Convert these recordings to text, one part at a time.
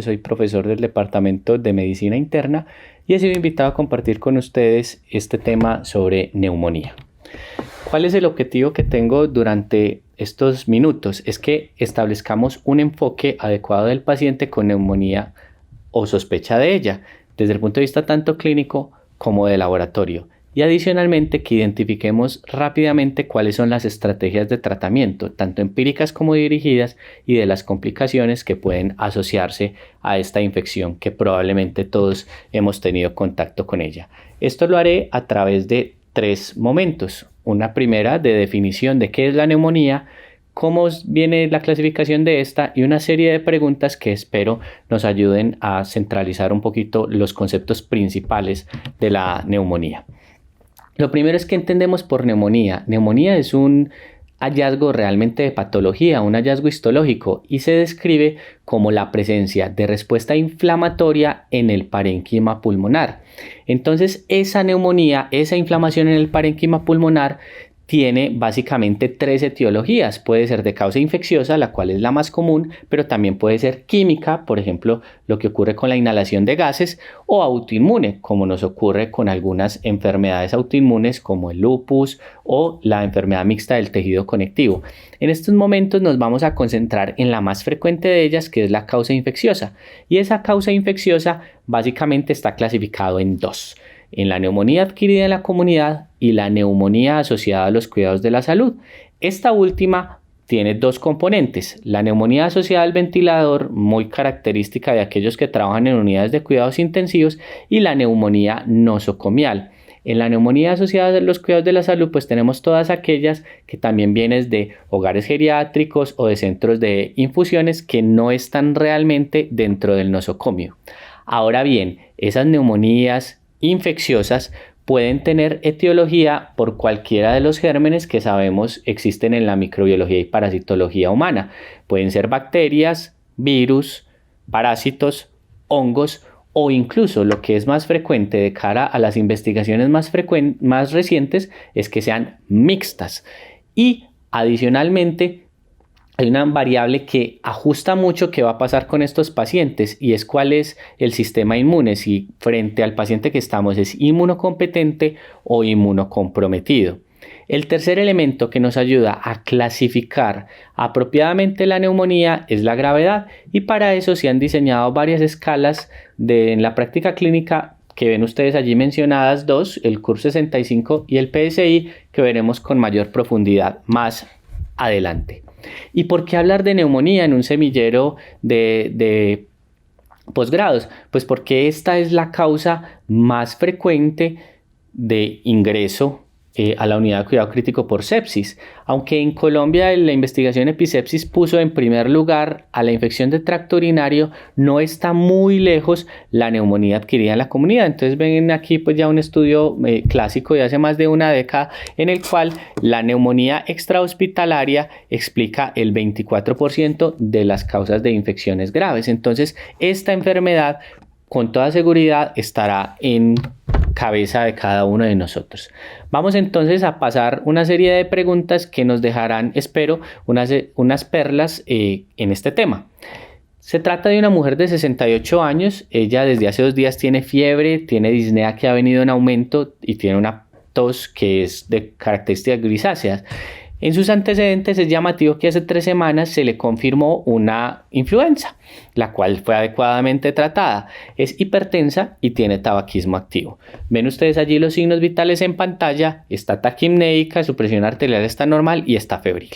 Soy profesor del Departamento de Medicina Interna y he sido invitado a compartir con ustedes este tema sobre neumonía. ¿Cuál es el objetivo que tengo durante estos minutos? Es que establezcamos un enfoque adecuado del paciente con neumonía o sospecha de ella, desde el punto de vista tanto clínico como de laboratorio. Y adicionalmente que identifiquemos rápidamente cuáles son las estrategias de tratamiento, tanto empíricas como dirigidas, y de las complicaciones que pueden asociarse a esta infección que probablemente todos hemos tenido contacto con ella. Esto lo haré a través de 3 momentos. Una primera de definición de qué es la neumonía, cómo viene la clasificación de esta y una serie de preguntas que espero nos ayuden a centralizar un poquito los conceptos principales de la neumonía. Lo primero es que entendemos por neumonía. Neumonía es un hallazgo realmente de patología, un hallazgo histológico, y se describe como la presencia de respuesta inflamatoria en el parénquima pulmonar. Entonces, esa neumonía, esa inflamación en el parénquima pulmonar, tiene básicamente 3 etiologías. Puede ser de causa infecciosa, la cual es la más común, pero también puede ser química, por ejemplo, lo que ocurre con la inhalación de gases, o autoinmune, como nos ocurre con algunas enfermedades autoinmunes como el lupus o la enfermedad mixta del tejido conectivo. En estos momentos nos vamos a concentrar en la más frecuente de ellas, que es la causa infecciosa, y esa causa infecciosa básicamente está clasificado en 2. En la neumonía adquirida en la comunidad y la neumonía asociada a los cuidados de la salud. Esta última tiene 2 componentes: la neumonía asociada al ventilador, muy característica de aquellos que trabajan en unidades de cuidados intensivos, y la neumonía nosocomial. En la neumonía asociada a los cuidados de la salud, pues tenemos todas aquellas que también vienen de hogares geriátricos o de centros de infusiones que no están realmente dentro del nosocomio. Ahora bien, esas neumonías infecciosas pueden tener etiología por cualquiera de los gérmenes que sabemos existen en la microbiología y parasitología humana. Pueden ser bacterias, virus, parásitos, hongos, o incluso lo que es más frecuente de cara a las investigaciones más recientes es que sean mixtas. Y adicionalmente hay una variable que ajusta mucho qué va a pasar con estos pacientes, y es cuál es el sistema inmune, si frente al paciente que estamos es inmunocompetente o inmunocomprometido. El tercer elemento que nos ayuda a clasificar apropiadamente la neumonía es la gravedad, y para eso se han diseñado varias escalas en la práctica clínica que ven ustedes allí mencionadas, 2, el CUR 65 y el PSI, que veremos con mayor profundidad más adelante. ¿Y por qué hablar de neumonía en un semillero de posgrados? Pues porque esta es la causa más frecuente de ingreso a la unidad de cuidado crítico por sepsis, aunque en Colombia la investigación Episepsis puso en primer lugar a la infección de tracto urinario, no está muy lejos la neumonía adquirida en la comunidad. Entonces ven aquí pues ya un estudio clásico de hace más de una década, en el cual la neumonía extrahospitalaria explica el 24% de las causas de infecciones graves. Entonces esta enfermedad con toda seguridad estará en cabeza de cada uno de nosotros. Vamos entonces a pasar una serie de preguntas que nos dejarán, espero, unas perlas en este tema. Se trata de una mujer de 68 años. Ella desde hace 2 días tiene fiebre, tiene disnea que ha venido en aumento y tiene una tos que es de características grisáceas. En sus antecedentes es llamativo que hace 3 semanas se le confirmó una influenza, la cual fue adecuadamente tratada. Es hipertensa y tiene tabaquismo activo. Ven ustedes allí los signos vitales en pantalla: está taquimnéica, su presión arterial está normal y está febril.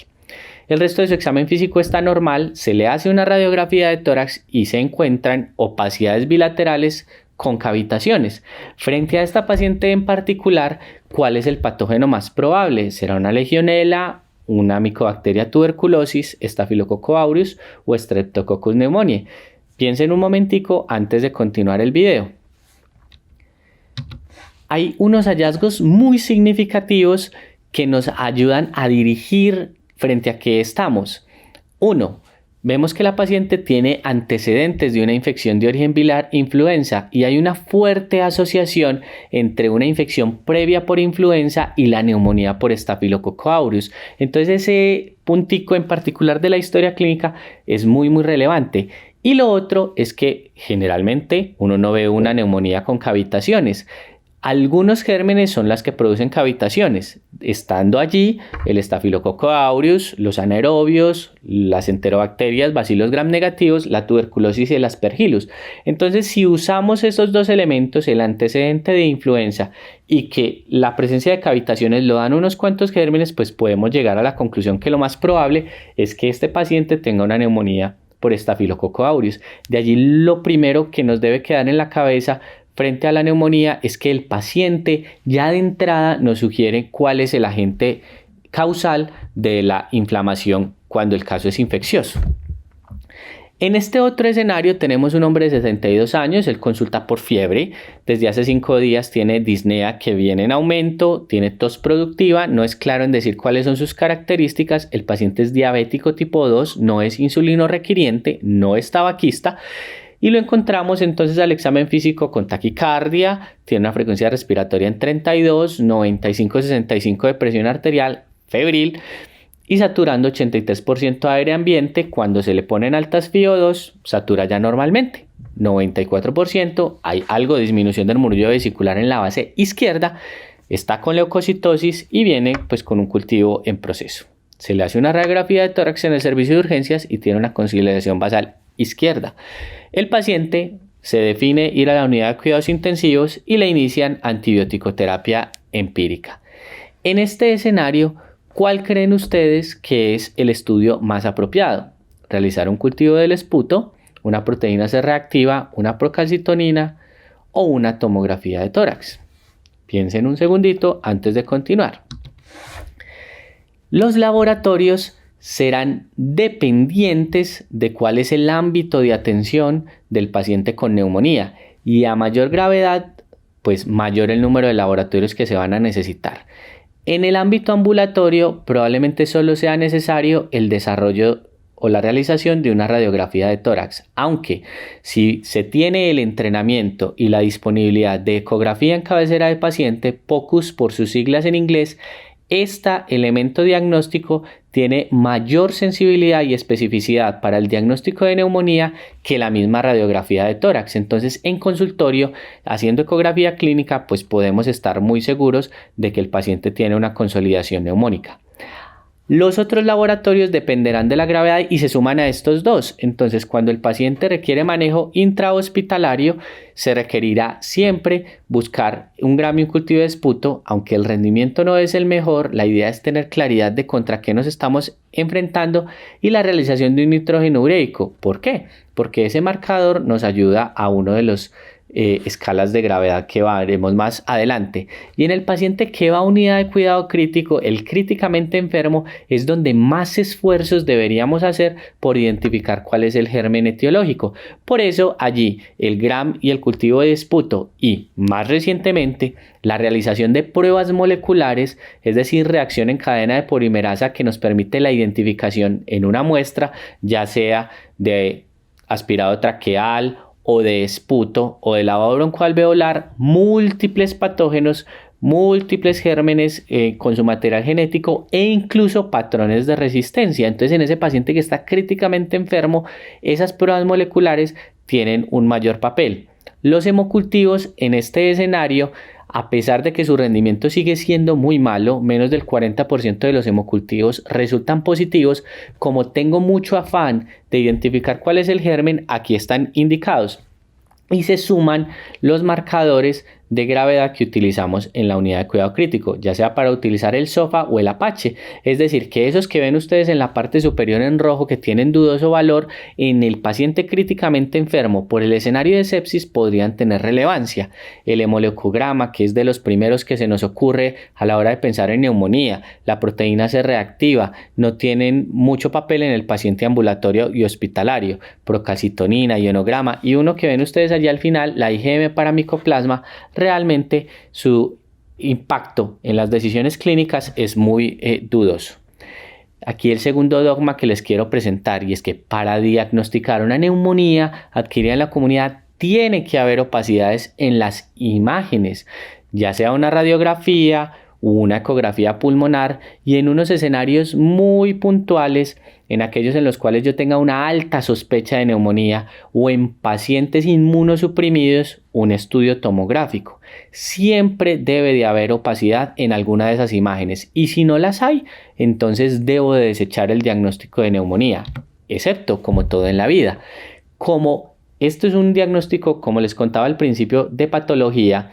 El resto de su examen físico está normal, se le hace una radiografía de tórax y se encuentran opacidades bilaterales con cavitaciones. Frente a esta paciente en particular, ¿cuál es el patógeno más probable? ¿Será una legionela, una Mycobacteria tuberculosis, Staphylococcus aureus o Streptococcus pneumoniae? Piensen un momentico antes de continuar el video. Hay unos hallazgos muy significativos que nos ayudan a dirigir frente a qué estamos. 1. Vemos que la paciente tiene antecedentes de una infección de origen viral influenza, y hay una fuerte asociación entre una infección previa por influenza y la neumonía por Staphylococcus aureus. Entonces ese puntico en particular de la historia clínica es muy relevante. Y lo otro es que generalmente uno no ve una neumonía con cavitaciones. Algunos gérmenes son las que producen cavitaciones. Estando allí, el Staphylococcus aureus, los anaerobios, las enterobacterias, bacilos gram negativos, la tuberculosis y el aspergillus. Entonces, si usamos esos dos elementos, el antecedente de influenza y que la presencia de cavitaciones lo dan unos cuantos gérmenes, pues podemos llegar a la conclusión que lo más probable es que este paciente tenga una neumonía por Staphylococcus aureus. De allí lo primero que nos debe quedar en la cabeza frente a la neumonía es que el paciente ya de entrada nos sugiere cuál es el agente causal de la inflamación cuando el caso es infeccioso. En este otro escenario tenemos un hombre de 62 años, él consulta por fiebre, desde hace 5 días tiene disnea que viene en aumento, tiene tos productiva, no es claro en decir cuáles son sus características, el paciente es diabético tipo 2, no es insulino requiriente, no es tabaquista, y lo encontramos entonces al examen físico con taquicardia, tiene una frecuencia respiratoria en 32, 95-65 de presión arterial, febril y saturando 83% aire ambiente. Cuando se le ponen altas FiO2, satura ya normalmente, 94%, hay algo de disminución del murmullo vesicular en la base izquierda, está con leucocitosis y viene pues con un cultivo en proceso. Se le hace una radiografía de tórax en el servicio de urgencias y tiene una consolidación basal izquierda. El paciente se define ir a la unidad de cuidados intensivos y le inician antibiótico-terapia empírica. En este escenario, ¿cuál creen ustedes que es el estudio más apropiado? Realizar un cultivo del esputo, una proteína C reactiva, una procalcitonina o una tomografía de tórax. Piensen un segundito antes de continuar. Los laboratorios serán dependientes de cuál es el ámbito de atención del paciente con neumonía y a mayor gravedad, pues mayor el número de laboratorios que se van a necesitar. En el ámbito ambulatorio probablemente solo sea necesario el desarrollo o la realización de una radiografía de tórax, aunque si se tiene el entrenamiento y la disponibilidad de ecografía en cabecera de paciente, POCUS por sus siglas en inglés, este elemento diagnóstico tiene mayor sensibilidad y especificidad para el diagnóstico de neumonía que la misma radiografía de tórax. Entonces, en consultorio, haciendo ecografía clínica, pues podemos estar muy seguros de que el paciente tiene una consolidación neumónica. Los otros laboratorios dependerán de la gravedad y se suman a estos dos. Entonces, cuando el paciente requiere manejo intrahospitalario, se requerirá siempre buscar un gramo y un cultivo de esputo. Aunque el rendimiento no es el mejor, la idea es tener claridad de contra qué nos estamos enfrentando y la realización de un nitrógeno ureico. ¿Por qué? Porque ese marcador nos ayuda a uno de los escalas de gravedad que veremos más adelante. Y en el paciente que va a unidad de cuidado crítico, el críticamente enfermo, es donde más esfuerzos deberíamos hacer por identificar cuál es el germen etiológico. Por eso allí el GRAM y el cultivo de esputo y más recientemente la realización de pruebas moleculares, es decir, reacción en cadena de polimerasa que nos permite la identificación en una muestra, ya sea de aspirado traqueal o de esputo o de lavado broncoalveolar, múltiples patógenos, múltiples gérmenes con su material genético e incluso patrones de resistencia. Entonces, en ese paciente que está críticamente enfermo, esas pruebas moleculares tienen un mayor papel. Los hemocultivos en este escenario, a pesar de que su rendimiento sigue siendo muy malo, menos del 40% de los hemocultivos resultan positivos, como tengo mucho afán de identificar cuál es el germen, aquí están indicados. Y se suman los marcadores de gravedad que utilizamos en la unidad de cuidado crítico, ya sea para utilizar el SOFA o el Apache, es decir, que esos que ven ustedes en la parte superior en rojo que tienen dudoso valor en el paciente críticamente enfermo por el escenario de sepsis podrían tener relevancia. El hemoleucograma, que es de los primeros que se nos ocurre a la hora de pensar en neumonía, la proteína C reactiva, no tienen mucho papel en el paciente ambulatorio y hospitalario, procalcitonina, ionograma y uno que ven ustedes allá al final, la IgM para micoplasma, realmente su impacto en las decisiones clínicas es muy dudoso. Aquí el segundo dogma que les quiero presentar, y es que para diagnosticar una neumonía adquirida en la comunidad tiene que haber opacidades en las imágenes, ya sea una radiografía, una ecografía pulmonar y en unos escenarios muy puntuales, en aquellos en los cuales yo tenga una alta sospecha de neumonía o en pacientes inmunosuprimidos, un estudio tomográfico. Siempre debe de haber opacidad en alguna de esas imágenes y si no las hay, entonces debo de desechar el diagnóstico de neumonía, excepto, como todo en la vida, como esto es un diagnóstico, como les contaba al principio, de patología.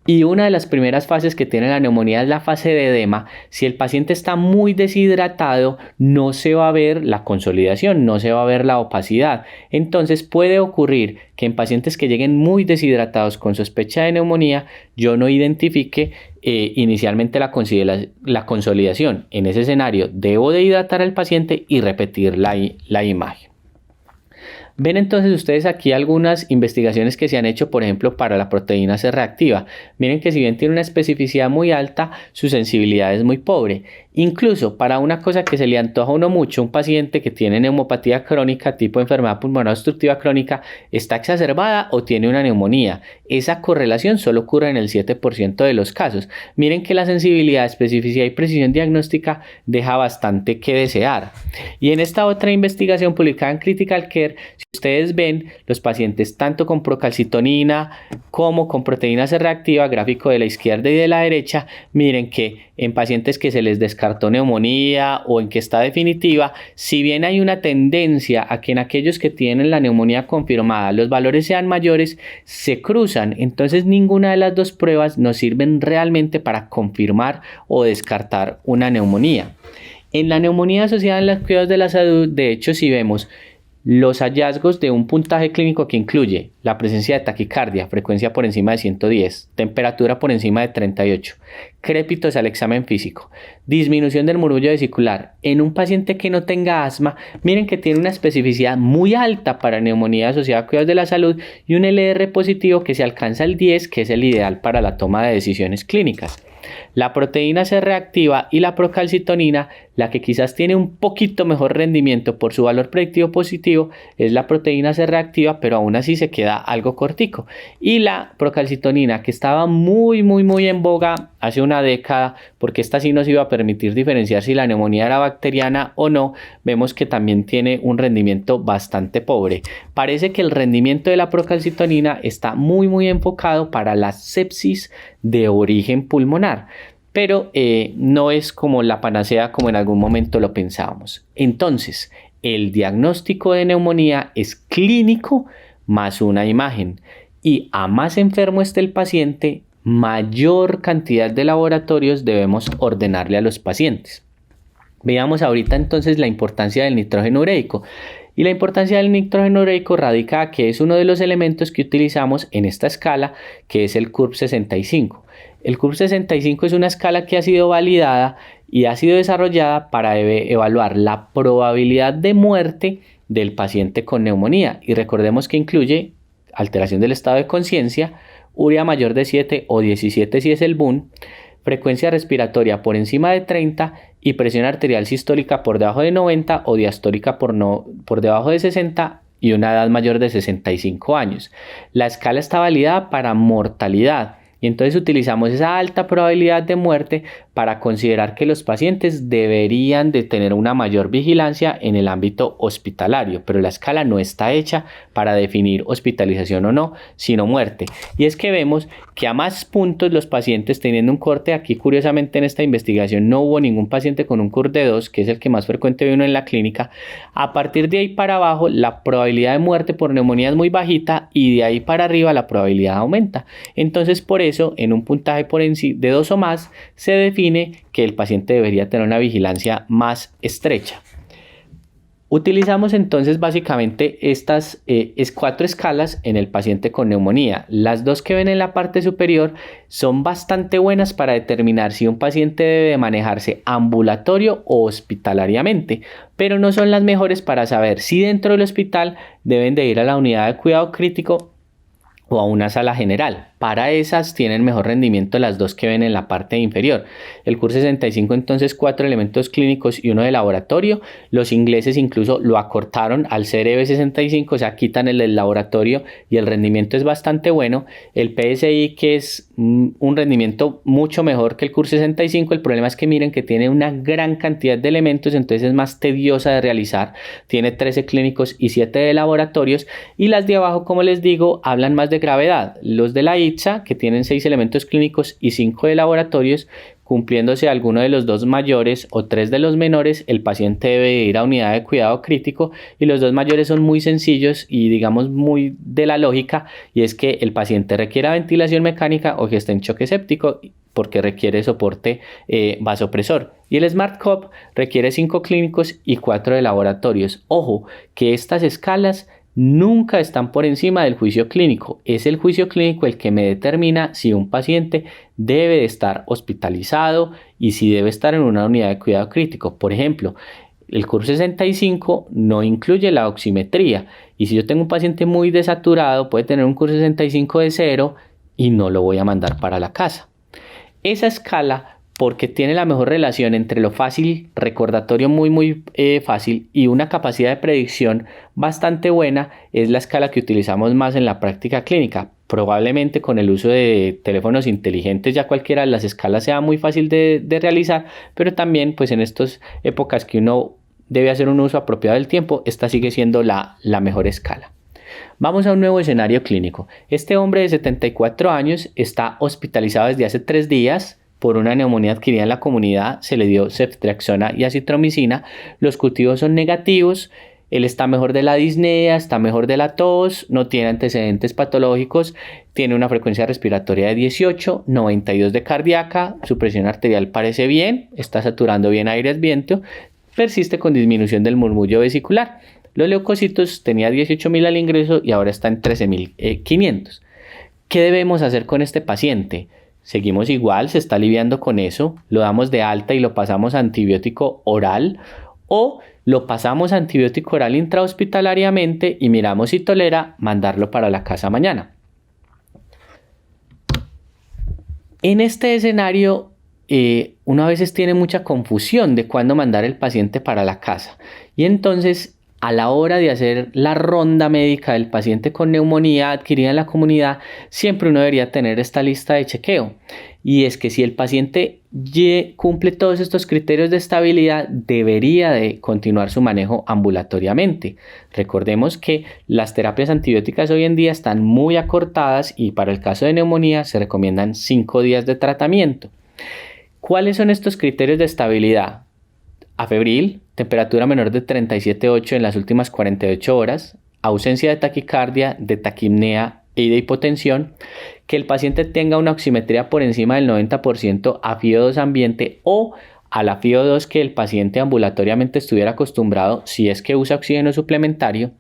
Y una de las primeras fases que tiene la neumonía es la fase de edema. Si el paciente está muy deshidratado, no se va a ver la consolidación, no se va a ver la opacidad. Entonces puede ocurrir que en pacientes que lleguen muy deshidratados con sospecha de neumonía, yo no identifique inicialmente la consolidación. En ese escenario debo de hidratar al paciente y repetir la imagen. Ven entonces ustedes aquí algunas investigaciones que se han hecho, por ejemplo, para la proteína C reactiva. Miren que si bien tiene una especificidad muy alta, su sensibilidad es muy pobre. Incluso para una cosa que se le antoja a uno mucho, un paciente que tiene neumopatía crónica tipo enfermedad pulmonar obstructiva crónica, está exacerbada o tiene una neumonía. Esa correlación solo ocurre en el 7% de los casos. Miren que la sensibilidad, especificidad y precisión diagnóstica deja bastante que desear. Y en esta otra investigación publicada en Critical Care, si ustedes ven los pacientes tanto con procalcitonina como con proteína C reactiva, gráfico de la izquierda y de la derecha, miren que en pacientes que se les descartó neumonía o en que está definitiva, si bien hay una tendencia a que en aquellos que tienen la neumonía confirmada los valores sean mayores, se cruzan. Entonces ninguna de las dos pruebas nos sirven realmente para confirmar o descartar una neumonía. En la neumonía asociada en los cuidados de la salud, de hecho, si vemos los hallazgos de un puntaje clínico que incluye la presencia de taquicardia, frecuencia por encima de 110, temperatura por encima de 38, crépitos al examen físico, disminución del murmullo vesicular en un paciente que no tenga asma, miren que tiene una especificidad muy alta para neumonía asociada a cuidados de la salud y un LR positivo que se alcanza el 10, que es el ideal para la toma de decisiones clínicas. La proteína C reactiva y la procalcitonina, la que quizás tiene un poquito mejor rendimiento por su valor predictivo positivo, es la proteína C reactiva, pero aún así se queda algo cortico. Y la procalcitonina, que estaba muy en boga hace una década, porque esta sí nos iba a permitir diferenciar si la neumonía era bacteriana o no, vemos que también tiene un rendimiento bastante pobre. Parece que el rendimiento de la procalcitonina está muy enfocado para la sepsis de origen pulmonar, pero no es como la panacea como en algún momento lo pensábamos. Entonces, el diagnóstico de neumonía es clínico más una imagen, y a más enfermo esté el paciente, mayor cantidad de laboratorios debemos ordenarle a los pacientes. Veamos ahorita entonces la importancia del nitrógeno ureico. Y la importancia del nitrógeno ureico radica en que es uno de los elementos que utilizamos en esta escala, que es el CURB 65. El CURB 65 es una escala que ha sido validada y ha sido desarrollada para evaluar la probabilidad de muerte del paciente con neumonía. Y recordemos que incluye alteración del estado de conciencia, urea mayor de 7 o 17 si es el BUN, frecuencia respiratoria por encima de 30 y presión arterial sistólica por debajo de 90 o diastólica por debajo de 60 y una edad mayor de 65 años. La escala está validada para mortalidad y entonces utilizamos esa alta probabilidad de muerte para considerar que los pacientes deberían de tener una mayor vigilancia en el ámbito hospitalario, pero la escala no está hecha para definir hospitalización o no, sino muerte. Y es que vemos que a más puntos los pacientes teniendo un corte, aquí curiosamente en esta investigación no hubo ningún paciente con un CURB de 2, que es el que más frecuente ve uno en la clínica. A partir de ahí para abajo la probabilidad de muerte por neumonía es muy bajita y de ahí para arriba la probabilidad aumenta. Entonces por eso en un puntaje de 2 o más se define que el paciente debería tener una vigilancia más estrecha. Utilizamos entonces básicamente estas 4 escalas en el paciente con neumonía. Las 2 que ven en la parte superior son bastante buenas para determinar si un paciente debe manejarse ambulatorio o hospitalariamente, pero no son las mejores para saber si dentro del hospital deben de ir a la unidad de cuidado crítico o a una sala general. Para esas tienen mejor rendimiento las dos que ven en la parte inferior. El CUR 65 entonces 4 elementos clínicos y uno de laboratorio. Los ingleses incluso lo acortaron al CRB 65, o sea, quitan el del laboratorio y el rendimiento es bastante bueno. El PSI, que es un rendimiento mucho mejor que el CUR 65, el problema es que miren que tiene una gran cantidad de elementos, entonces es más tediosa de realizar. Tiene 13 clínicos y 7 de laboratorios, y las de abajo, como les digo, hablan más de gravedad. Los de la ITSA, que tienen 6 elementos clínicos y 5 de laboratorios, cumpliéndose alguno de los dos mayores o 3 de los menores, el paciente debe ir a unidad de cuidado crítico, y los dos mayores son muy sencillos y digamos muy de la lógica, y es que el paciente requiera ventilación mecánica o que esté en choque séptico porque requiere soporte vasopresor. Y el SmartCoP requiere 5 clínicos y 4 de laboratorios. Ojo, que estas escalas nunca están por encima del juicio clínico. Es el juicio clínico el que me determina si un paciente debe de estar hospitalizado y si debe estar en una unidad de cuidado crítico. Por ejemplo, el CUR 65 no incluye la oximetría, y si yo tengo un paciente muy desaturado puede tener un CUR 65 de 0 y no lo voy a mandar para la casa. Esa escala, porque tiene la mejor relación entre lo fácil, recordatorio muy fácil, y una capacidad de predicción bastante buena, es la escala que utilizamos más en la práctica clínica. Probablemente con el uso de teléfonos inteligentes ya cualquiera de las escalas sea muy fácil de realizar, pero también pues en estas épocas que uno debe hacer un uso apropiado del tiempo, esta sigue siendo la mejor escala. Vamos a un nuevo escenario clínico. Este hombre de 74 años está hospitalizado desde hace 3 días por una neumonía adquirida en la comunidad. Se le dio ceftriaxona y acitromicina. Los cultivos son negativos. Él está mejor de la disnea, está mejor de la tos, no tiene antecedentes patológicos, tiene una frecuencia respiratoria de 18, 92 de cardíaca, su presión arterial parece bien, está saturando bien aire viento, persiste con disminución del murmullo vesicular. Los leucocitos tenía 18.000 al ingreso y ahora está en 13.500. ¿Qué debemos hacer con este paciente? Seguimos igual, se está aliviando con eso, lo damos de alta y lo pasamos a antibiótico oral, o lo pasamos a antibiótico oral intrahospitalariamente y miramos si tolera mandarlo para la casa mañana. En este escenario, uno a veces tiene mucha confusión de cuándo mandar el paciente para la casa, y entonces a la hora de hacer la ronda médica del paciente con neumonía adquirida en la comunidad, siempre uno debería tener esta lista de chequeo. Y es que si el paciente cumple todos estos criterios de estabilidad, debería de continuar su manejo ambulatoriamente. Recordemos que las terapias antibióticas hoy en día están muy acortadas y para el caso de neumonía se recomiendan 5 días de tratamiento. ¿Cuáles son estos criterios de estabilidad? Afebril, temperatura menor de 37,8 en las últimas 48 horas, ausencia de taquicardia, de taquipnea y de hipotensión, que el paciente tenga una oximetría por encima del 90% a FiO2 ambiente o a la FiO2 que el paciente ambulatoriamente estuviera acostumbrado si es que usa oxígeno suplementario,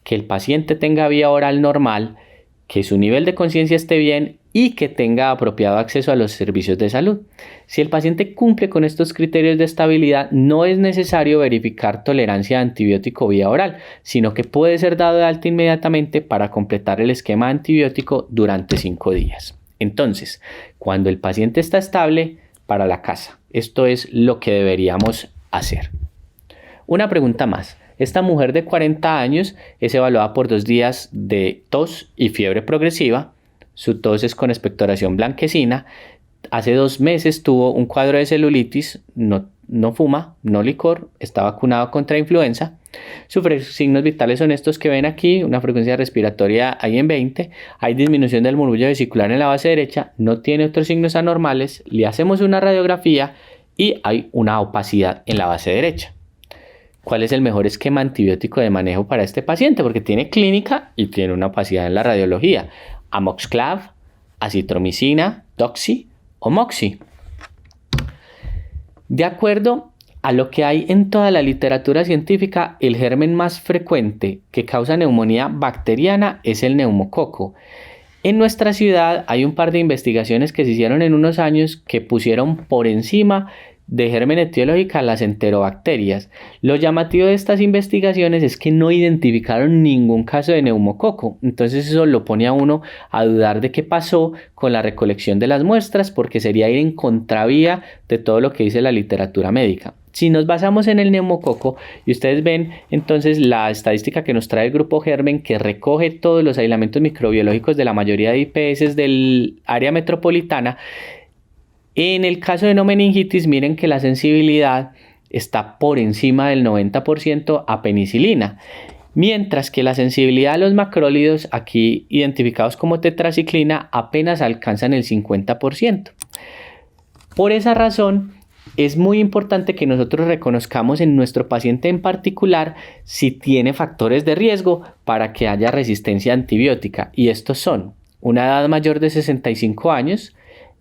que el paciente tenga vía oral normal, que su nivel de conciencia esté bien y que tenga apropiado acceso a los servicios de salud. Si el paciente cumple con estos criterios de estabilidad, no es necesario verificar tolerancia a antibiótico vía oral, sino que puede ser dado de alta inmediatamente para completar el esquema antibiótico durante 5 días. Entonces, cuando el paciente está estable, para la casa. Esto es lo que deberíamos hacer. Una pregunta más. Esta mujer de 40 años es evaluada por 2 días de tos y fiebre progresiva. Su tos es con expectoración blanquecina. Hace 2 meses tuvo un cuadro de celulitis, no fuma, no licor, está vacunado contra influenza. Sus signos vitales son estos que ven aquí, una frecuencia respiratoria ahí en 20, hay disminución del murmullo vesicular en la base derecha, no tiene otros signos anormales, le hacemos una radiografía y hay una opacidad en la base derecha. ¿Cuál es el mejor esquema antibiótico de manejo para este paciente? Porque tiene clínica y tiene una opacidad en la radiología. Amoxiclav, acitromicina, doxy o moxi. De acuerdo a lo que hay en toda la literatura científica, el germen más frecuente que causa neumonía bacteriana es el neumococo. En nuestra ciudad hay un par de investigaciones que se hicieron en unos años que pusieron por encima de germen etiológica a las enterobacterias. Lo llamativo de estas investigaciones es que no identificaron ningún caso de neumococo, entonces eso lo pone a uno a dudar de qué pasó con la recolección de las muestras, porque sería ir en contravía de todo lo que dice la literatura médica. Si nos basamos en el neumococo y ustedes ven entonces la estadística que nos trae el grupo Germen, que recoge todos los aislamientos microbiológicos de la mayoría de IPS del área metropolitana, en el caso de no meningitis, miren que la sensibilidad está por encima del 90% a penicilina, mientras que la sensibilidad a los macrólidos, aquí identificados como tetraciclina, apenas alcanzan el 50%. Por esa razón, es muy importante que nosotros reconozcamos en nuestro paciente en particular si tiene factores de riesgo para que haya resistencia antibiótica, y estos son una edad mayor de 65 años,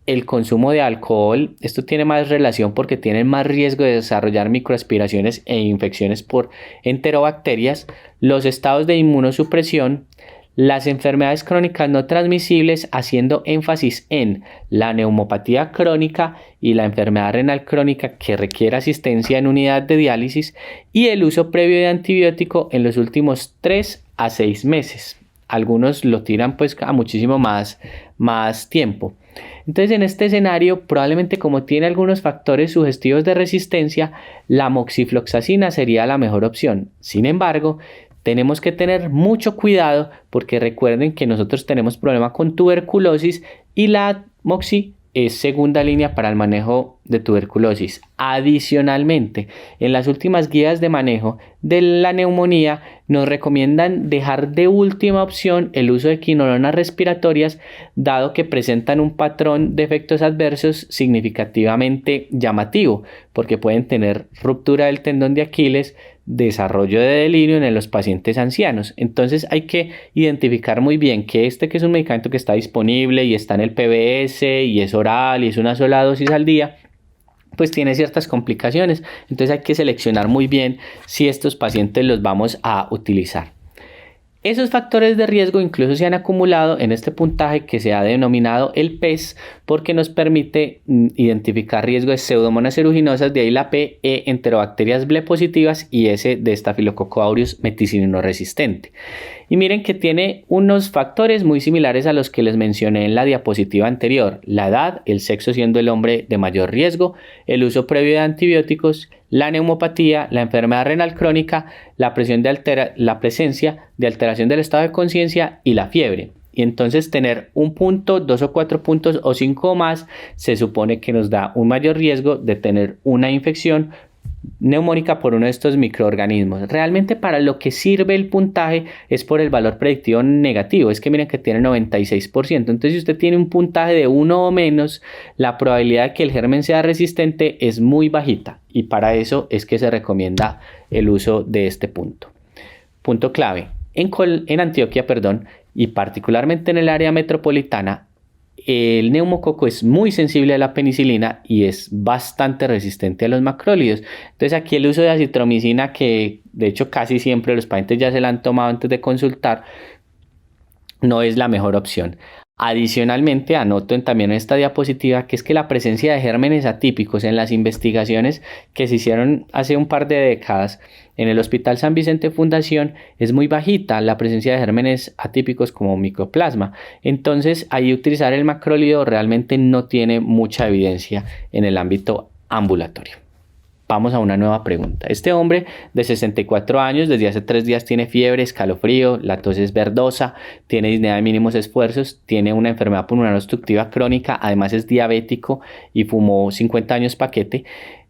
el consumo de alcohol, esto tiene más relación porque tienen más riesgo de desarrollar microaspiraciones e infecciones por enterobacterias, los estados de inmunosupresión, las enfermedades crónicas no transmisibles, haciendo énfasis en la neumopatía crónica y la enfermedad renal crónica que requiere asistencia en unidad de diálisis, y el uso previo de antibiótico en los últimos 3 a 6 meses. Algunos lo tiran pues a muchísimo más tiempo. Entonces, en este escenario, probablemente como tiene algunos factores sugestivos de resistencia, la moxifloxacina sería la mejor opción. Sin embargo, tenemos que tener mucho cuidado porque recuerden que nosotros tenemos problema con tuberculosis y la moxi es segunda línea para el manejo de tuberculosis. Adicionalmente, en las últimas guías de manejo de la neumonía nos recomiendan dejar de última opción el uso de quinolonas respiratorias, dado que presentan un patrón de efectos adversos significativamente llamativo, porque pueden tener ruptura del tendón de Aquiles, desarrollo de delirio en los pacientes ancianos. Entonces hay que identificar muy bien que que es un medicamento que está disponible y está en el PBS y es oral y es una sola dosis al día, pues tiene ciertas complicaciones. Entonces hay que seleccionar muy bien si estos pacientes los vamos a utilizar. Esos factores de riesgo incluso se han acumulado en este puntaje que se ha denominado el PES, porque nos permite identificar riesgo de pseudomonas aeruginosas, de ahí la P, E, enterobacterias Ble positivas y S de Staphylococcus aureus meticinino resistente. Y miren que tiene unos factores muy similares a los que les mencioné en la diapositiva anterior: la edad, el sexo siendo el hombre de mayor riesgo, el uso previo de antibióticos, la neumopatía, la enfermedad renal crónica, la presencia de alteración del estado de conciencia y la fiebre. Y entonces tener un punto, 2 o 4 puntos o 5 o más se supone que nos da un mayor riesgo de tener una infección neumónica por uno de estos microorganismos. Realmente para lo que sirve el puntaje es por el valor predictivo negativo. Es que miren que tiene 96%. Entonces si usted tiene un puntaje de 1 o menos, la probabilidad de que el germen sea resistente es muy bajita, y para eso es que se recomienda el uso de este punto. Punto clave. En Antioquia, y particularmente en el área metropolitana, el neumococo es muy sensible a la penicilina y es bastante resistente a los macrólidos. Entonces aquí el uso de acitromicina, que de hecho casi siempre los pacientes ya se la han tomado antes de consultar, no es la mejor opción. Adicionalmente, anoto también en esta diapositiva que es que la presencia de gérmenes atípicos en las investigaciones que se hicieron hace un par de décadas en el Hospital San Vicente Fundación es muy bajita la presencia de gérmenes atípicos como micoplasma. Entonces, ahí utilizar el macrólido realmente no tiene mucha evidencia en el ámbito ambulatorio. Vamos a una nueva pregunta. Este hombre de 64 años, desde hace 3 días tiene fiebre, escalofrío, la tos es verdosa, tiene disnea de mínimos esfuerzos, tiene una enfermedad pulmonar obstructiva crónica, además es diabético y fumó 50 años paquete.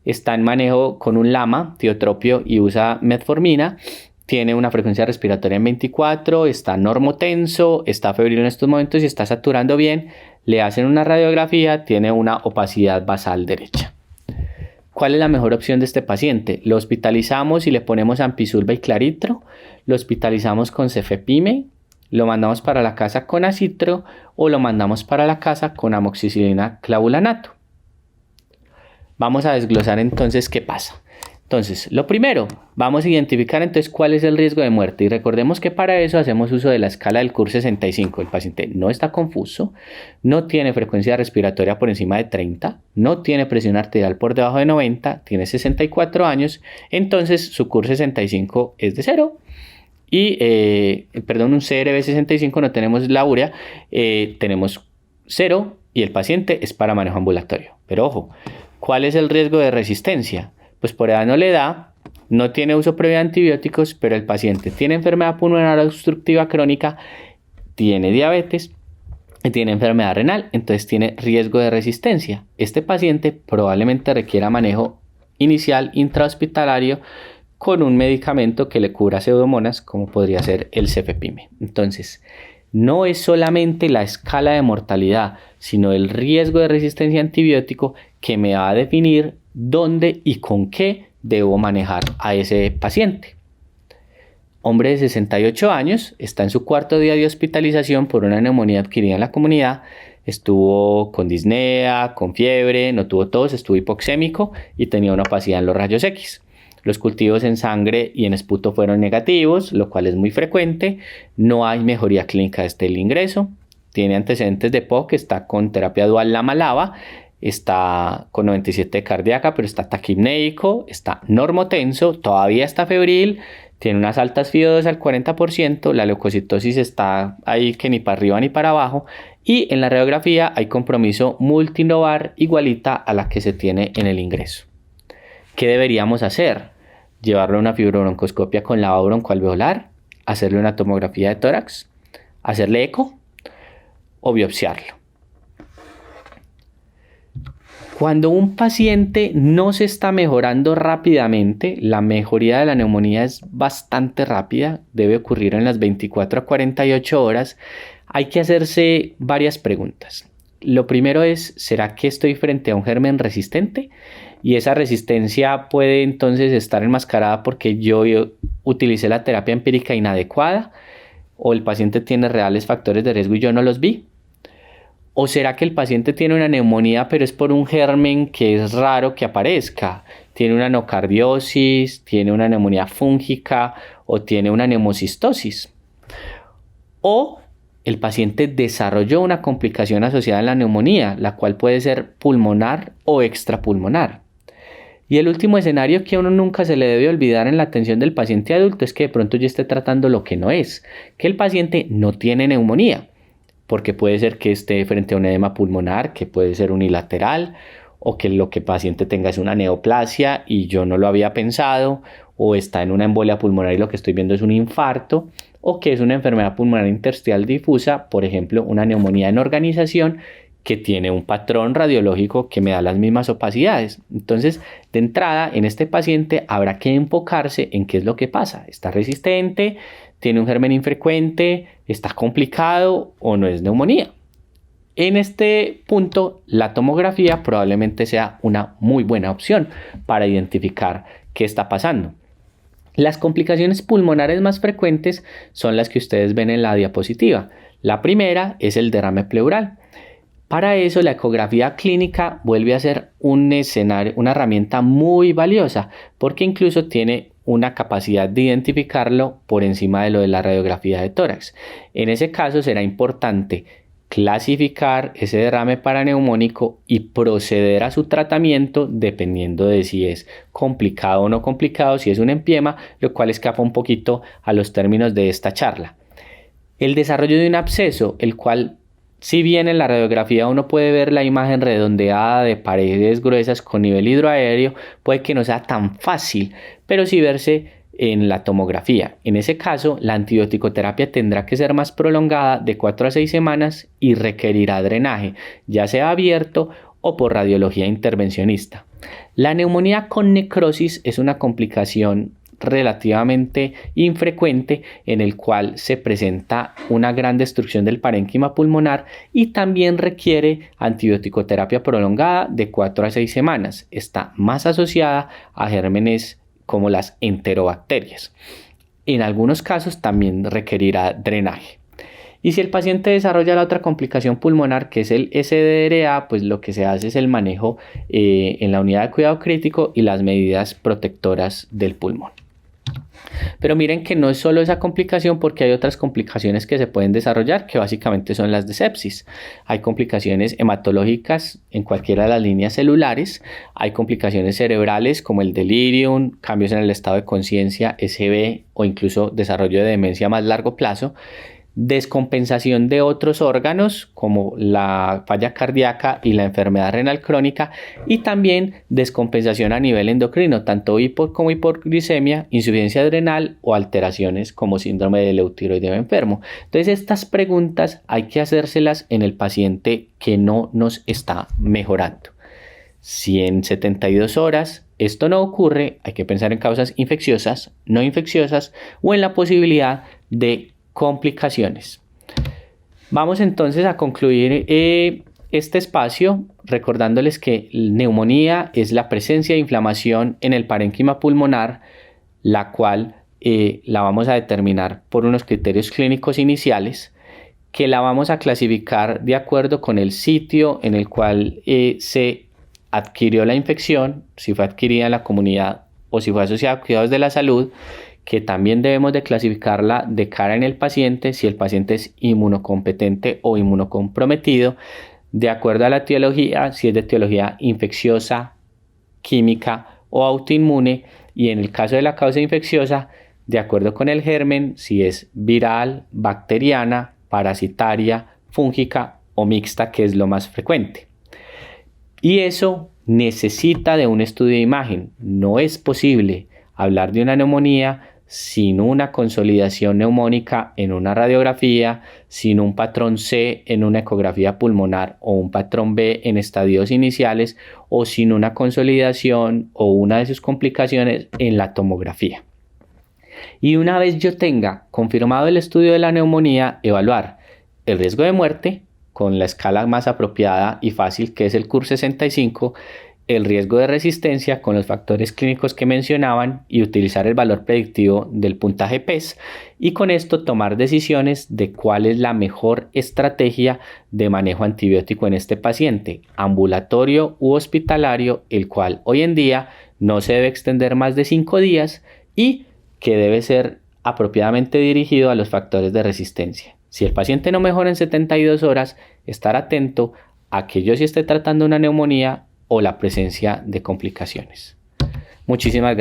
Está en manejo con un LAMA, tiotropio, y usa metformina. Tiene una frecuencia respiratoria en 24, está normotenso, está febril en estos momentos y está saturando bien. Le hacen una radiografía, tiene una opacidad basal derecha. ¿Cuál es la mejor opción de este paciente? Lo hospitalizamos y le ponemos ampicilina y claritro, lo hospitalizamos con cefepime, lo mandamos para la casa con acitro o lo mandamos para la casa con amoxicilina clavulanato. Vamos a desglosar entonces qué pasa. Entonces, lo primero, vamos a identificar entonces cuál es el riesgo de muerte y recordemos que para eso hacemos uso de la escala del CUR 65. El paciente no está confuso, no tiene frecuencia respiratoria por encima de 30, no tiene presión arterial por debajo de 90, tiene 64 años, entonces su CUR 65 es de 0 y, un CRB 65, no tenemos la urea, tenemos 0 y el paciente es para manejo ambulatorio. Pero ojo, ¿cuál es el riesgo de resistencia? Pues por edad no le da, no tiene uso previo de antibióticos, pero el paciente tiene enfermedad pulmonar obstructiva crónica, tiene diabetes y tiene enfermedad renal, entonces tiene riesgo de resistencia. Este paciente probablemente requiera manejo inicial intrahospitalario con un medicamento que le cura pseudomonas, como podría ser el cefepime. Entonces, no es solamente la escala de mortalidad, sino el riesgo de resistencia a antibiótico que me va a definir dónde y con qué debo manejar a ese paciente. Hombre de 68 años, está en su cuarto día de hospitalización por una neumonía adquirida en la comunidad, estuvo con disnea, con fiebre, no tuvo tos, estuvo hipoxémico y tenía una opacidad en los rayos X. Los cultivos en sangre y en esputo fueron negativos, lo cual es muy frecuente. No hay mejoría clínica desde el ingreso. Tiene antecedentes de POC, está con terapia dual lama-lava, está con 97 cardíaca, pero está taquipnéico, está normotenso, todavía está febril, tiene unas altas FIO2 al 40%, la leucocitosis está ahí que ni para arriba ni para abajo, y en la radiografía hay compromiso multinovar igualita a la que se tiene en el ingreso. ¿Qué deberíamos hacer? Llevarlo a una fibrobroncoscopia con lavado broncoalveolar, hacerle una tomografía de tórax, hacerle eco o biopsiarlo. Cuando un paciente no se está mejorando rápidamente, la mejoría de la neumonía es bastante rápida, debe ocurrir en las 24 a 48 horas, hay que hacerse varias preguntas. Lo primero es, ¿será que estoy frente a un germen resistente? Y esa resistencia puede entonces estar enmascarada porque yo utilicé la terapia empírica inadecuada, o el paciente tiene reales factores de riesgo y yo no los vi. ¿O será que el paciente tiene una neumonía pero es por un germen que es raro que aparezca? Tiene una nocardiosis, tiene una neumonía fúngica o tiene una neumocistosis. O el paciente desarrolló una complicación asociada a la neumonía, la cual puede ser pulmonar o extrapulmonar. Y el último escenario que a uno nunca se le debe olvidar en la atención del paciente adulto es que de pronto yo esté tratando lo que no es, que el paciente no tiene neumonía, porque puede ser que esté frente a un edema pulmonar, que puede ser unilateral, o que lo que el paciente tenga es una neoplasia y yo no lo había pensado, o está en una embolia pulmonar y lo que estoy viendo es un infarto, o que es una enfermedad pulmonar intersticial difusa, por ejemplo, una neumonía en organización que tiene un patrón radiológico que me da las mismas opacidades. Entonces, de entrada, en este paciente habrá que enfocarse en qué es lo que pasa. ¿Está resistente? ¿Tiene un germen infrecuente? ¿Está complicado o no es neumonía? En este punto, la tomografía probablemente sea una muy buena opción para identificar qué está pasando. Las complicaciones pulmonares más frecuentes son las que ustedes ven en la diapositiva. La primera es el derrame pleural. Para eso, la ecografía clínica vuelve a ser un escenario, una herramienta muy valiosa, porque incluso tiene una capacidad de identificarlo por encima de lo de la radiografía de tórax. En ese caso será importante clasificar ese derrame paraneumónico y proceder a su tratamiento dependiendo de si es complicado o no complicado, si es un empiema, lo cual escapa un poquito a los términos de esta charla. El desarrollo de un absceso, el cual, si bien en la radiografía uno puede ver la imagen redondeada de paredes gruesas con nivel hidroaéreo, puede que no sea tan fácil, pero sí verse en la tomografía. En ese caso, la antibiótico-terapia tendrá que ser más prolongada de 4 a 6 semanas y requerirá drenaje, ya sea abierto o por radiología intervencionista. La neumonía con necrosis es una complicación relativamente infrecuente en el cual se presenta una gran destrucción del parénquima pulmonar y también requiere antibiótico-terapia prolongada de 4 a 6 semanas. Está más asociada a gérmenes como las enterobacterias. En algunos casos también requerirá drenaje. Y si el paciente desarrolla la otra complicación pulmonar, que es el SDRA, pues lo que se hace es el manejo en la unidad de cuidado crítico y las medidas protectoras del pulmón. Pero miren que no es solo esa complicación, porque hay otras complicaciones que se pueden desarrollar, que básicamente son las de sepsis. Hay complicaciones hematológicas en cualquiera de las líneas celulares, hay complicaciones cerebrales como el delirium, cambios en el estado de conciencia, SB o incluso desarrollo de demencia a más largo plazo, descompensación de otros órganos como la falla cardíaca y la enfermedad renal crónica, y también descompensación a nivel endocrino, tanto como hipoglicemia, insuficiencia adrenal o alteraciones como síndrome del eutiroideo enfermo. Entonces estas preguntas hay que hacérselas en el paciente que no nos está mejorando. Si en 72 horas esto no ocurre, hay que pensar en causas infecciosas, no infecciosas o en la posibilidad de complicaciones. Vamos entonces a concluir este espacio recordándoles que neumonía es la presencia de inflamación en el parénquima pulmonar, la cual la vamos a determinar por unos criterios clínicos iniciales, que la vamos a clasificar de acuerdo con el sitio en el cual se adquirió la infección, si fue adquirida en la comunidad o si fue asociada a cuidados de la salud, que también debemos de clasificarla de cara en el paciente, si el paciente es inmunocompetente o inmunocomprometido, de acuerdo a la etiología, si es de etiología infecciosa, química o autoinmune, y en el caso de la causa infecciosa, de acuerdo con el germen, si es viral, bacteriana, parasitaria, fúngica o mixta, que es lo más frecuente. Y eso necesita de un estudio de imagen. No es posible hablar de una neumonía sin una consolidación neumónica en una radiografía, sin un patrón C en una ecografía pulmonar o un patrón B en estadios iniciales, o sin una consolidación o una de sus complicaciones en la tomografía. Y una vez yo tenga confirmado el estudio de la neumonía, evaluar el riesgo de muerte con la escala más apropiada y fácil, que es el CUR65, el riesgo de resistencia con los factores clínicos que mencionaban y utilizar el valor predictivo del puntaje PES, y con esto tomar decisiones de cuál es la mejor estrategia de manejo antibiótico en este paciente, ambulatorio u hospitalario, el cual hoy en día no se debe extender más de 5 días y que debe ser apropiadamente dirigido a los factores de resistencia. Si el paciente no mejora en 72 horas, estar atento a que yo sí esté tratando una neumonía o la presencia de complicaciones. Muchísimas gracias.